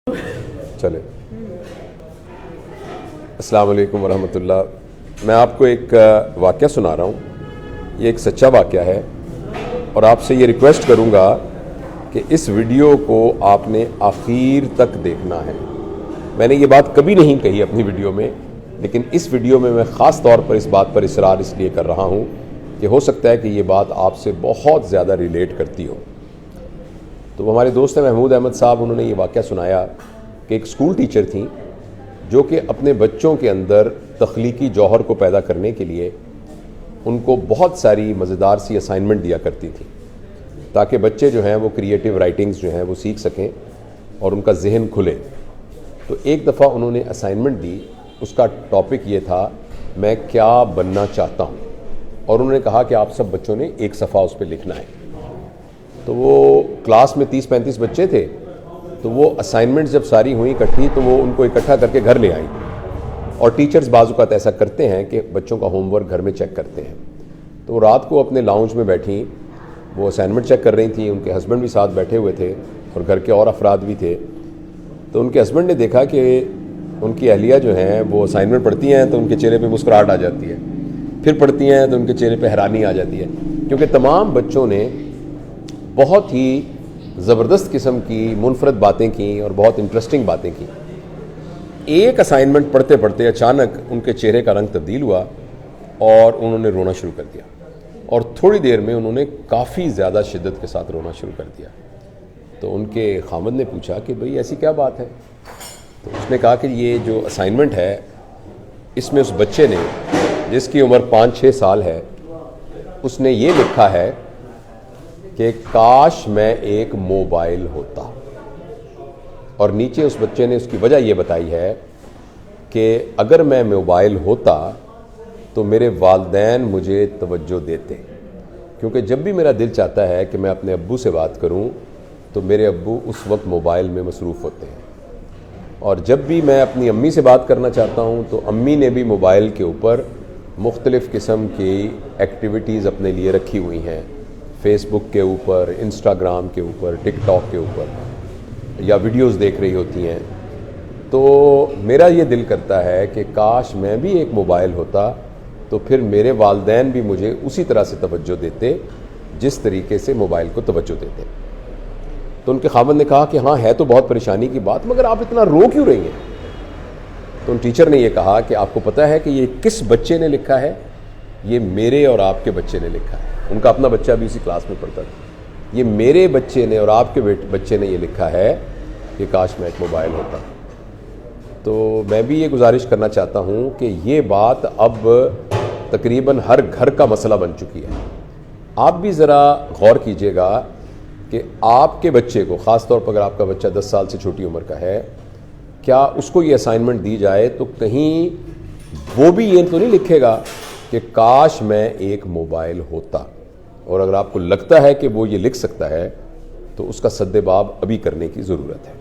چلے السلام علیکم ورحمۃ اللہ. میں آپ کو ایک واقعہ سنا رہا ہوں. یہ ایک سچا واقعہ ہے اور آپ سے یہ ریکویسٹ کروں گا کہ اس ویڈیو کو آپ نے آخر تک دیکھنا ہے. میں نے یہ بات کبھی نہیں کہی اپنی ویڈیو میں، لیکن اس ویڈیو میں خاص طور پر اس بات پر اصرار اس لیے کر رہا ہوں کہ ہو سکتا ہے کہ یہ بات آپ سے بہت زیادہ ریلیٹ کرتی ہو. تو ہمارے دوست ہیں محمود احمد صاحب، انہوں نے یہ واقعہ سنایا کہ ایک اسکول ٹیچر تھیں جو کہ اپنے بچوں کے اندر تخلیقی جوہر کو پیدا کرنے کے لیے ان کو بہت ساری مزیدار سی اسائنمنٹ دیا کرتی تھی تاکہ بچے جو ہیں وہ کریٹیو رائٹنگز جو ہیں وہ سیکھ سکیں اور ان کا ذہن کھلے. تو ایک دفعہ انہوں نے اسائنمنٹ دی، اس کا ٹاپک یہ تھا میں کیا بننا چاہتا ہوں، اور انہوں نے کہا کہ آپ سب بچوں نے ایک صفحہ اس پہ لکھنا ہے. تو وہ کلاس میں 30-35 بچے تھے، تو وہ اسائنمنٹ جب ساری ہوئیں اکٹھی تو وہ ان کو اکٹھا کر کے گھر لے آئیں. اور ٹیچرز بعض اوقات ایسا کرتے ہیں کہ بچوں کا ہوم ورک گھر میں چیک کرتے ہیں. تو رات کو اپنے لاؤنج میں بیٹھیں، وہ اسائنمنٹ چیک کر رہی تھیں، ان کے ہسبینڈ بھی ساتھ بیٹھے ہوئے تھے اور گھر کے اور افراد بھی تھے. تو ان کے ہسبینڈ نے دیکھا کہ ان کی اہلیہ جو ہیں وہ اسائنمنٹ پڑھتی ہیں تو ان کے چہرے پہ مسکراہٹ آ جاتی ہے، پھر پڑھتی ہیں تو ان کے چہرے پہ حیرانی آ جاتی ہے، کیونکہ تمام بچوں نے بہت ہی زبردست قسم کی منفرد باتیں کیں اور بہت انٹرسٹنگ باتیں کیں. ایک اسائنمنٹ پڑھتے پڑھتے اچانک ان کے چہرے کا رنگ تبدیل ہوا اور انہوں نے رونا شروع کر دیا، اور تھوڑی دیر میں انہوں نے کافی زیادہ شدت کے ساتھ رونا شروع کر دیا. تو ان کے خامد نے پوچھا کہ بھئی ایسی کیا بات ہے؟ تو اس نے کہا کہ یہ جو اسائنمنٹ ہے اس میں اس بچے نے، جس کی عمر 5-6 سال ہے، اس نے یہ لکھا ہے کہ کاش میں ایک موبائل ہوتا. اور نیچے اس بچے نے اس کی وجہ یہ بتائی ہے کہ اگر میں موبائل ہوتا تو میرے والدین مجھے توجہ دیتے، کیونکہ جب بھی میرا دل چاہتا ہے کہ میں اپنے ابو سے بات کروں تو میرے ابو اس وقت موبائل میں مصروف ہوتے ہیں، اور جب بھی میں اپنی امی سے بات کرنا چاہتا ہوں تو امی نے بھی موبائل کے اوپر مختلف قسم کی ایکٹیویٹیز اپنے لیے رکھی ہوئی ہیں، فیس بک کے اوپر، انسٹاگرام کے اوپر، ٹک ٹاک کے اوپر، یا ویڈیوز دیکھ رہی ہوتی ہیں. تو میرا یہ دل کرتا ہے کہ کاش میں بھی ایک موبائل ہوتا تو پھر میرے والدین بھی مجھے اسی طرح سے توجہ دیتے جس طریقے سے موبائل کو توجہ دیتے. تو ان کے خاوند نے کہا کہ ہاں ہے تو بہت پریشانی کی بات، مگر آپ اتنا رو کیوں رہی ہیں؟ تو ان ٹیچر نے یہ کہا کہ آپ کو پتہ ہے کہ یہ کس بچے نے لکھا ہے؟ یہ میرے اور آپ کے بچے نے لکھا ہے. ان کا اپنا بچہ بھی اسی کلاس میں پڑھتا تھا. یہ میرے بچے نے اور آپ کے بچے نے یہ لکھا ہے کہ کاش میں ایک موبائل ہوتا. تو میں بھی یہ گزارش کرنا چاہتا ہوں کہ یہ بات اب تقریباً ہر گھر کا مسئلہ بن چکی ہے. آپ بھی ذرا غور کیجئے گا کہ آپ کے بچے کو، خاص طور پر اگر آپ کا بچہ 10 سال سے چھوٹی عمر کا ہے، کیا اس کو یہ اسائنمنٹ دی جائے تو کہیں وہ بھی یہ تو نہیں لکھے گا کہ کاش میں ایک موبائل ہوتا؟ اور اگر آپ کو لگتا ہے کہ وہ یہ لکھ سکتا ہے تو اس کا سد باب ابھی کرنے کی ضرورت ہے.